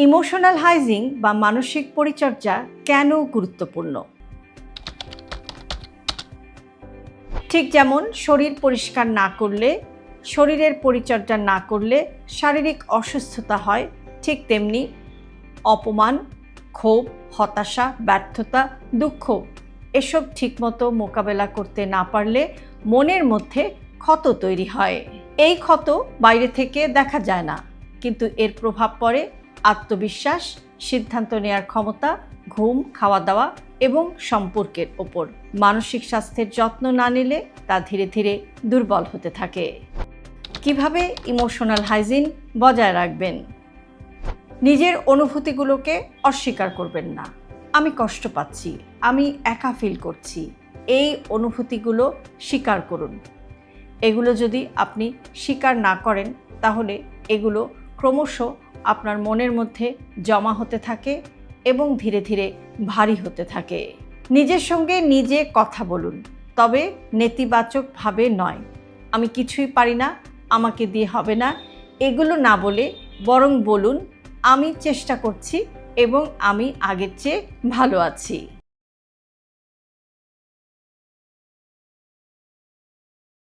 Emotional hygiene বা মানসিক পরিচর্যা কেন গুরুত্বপূর্ণ? ঠিক যেমন শরীর পরিষ্কার না করলে, শরীরের পরিচর্যা না করলে শারীরিক অসুস্থতা হয়, ঠিক তেমনি অপমান, ক্ষোভ, হতাশা, ব্যর্থতা, দুঃখ এসব ঠিকমতো মোকাবেলা করতে না পারলে মনের মধ্যে ক্ষত তৈরি হয়। এই ক্ষত বাইরে থেকে দেখা যায় না, কিন্তু এর প্রভাব পড়ে আত্মবিশ্বাস, সিদ্ধান্ত নেওয়ার ক্ষমতা, ঘুম, খাওয়া দাওয়া এবং সম্পর্কের ওপর। মানসিক স্বাস্থ্যের যত্ন না নিলে তা ধীরে ধীরে দুর্বল হতে থাকে। কিভাবে ইমোশনাল হাইজিন বজায় রাখবেন? নিজের অনুভূতিগুলোকে অস্বীকার করবেন না। আমি কষ্ট পাচ্ছি, আমি একা ফিল করছি, এই অনুভূতিগুলো স্বীকার করুন। এগুলো যদি আপনি স্বীকার না করেন তাহলে এগুলো ক্রমশ আপনার মনের মধ্যে জমা হতে থাকে এবং ধীরে ধীরে ভারী হতে থাকে। নিজের সঙ্গে নিজে কথা বলুন, তবে নেতিবাচকভাবে নয়। আমি কিছুই পারি না, আমাকে দিয়ে হবে না, এগুলো না বলে বরং বলুন, আমি চেষ্টা করছি এবং আমি আগের চেয়ে ভালো আছি।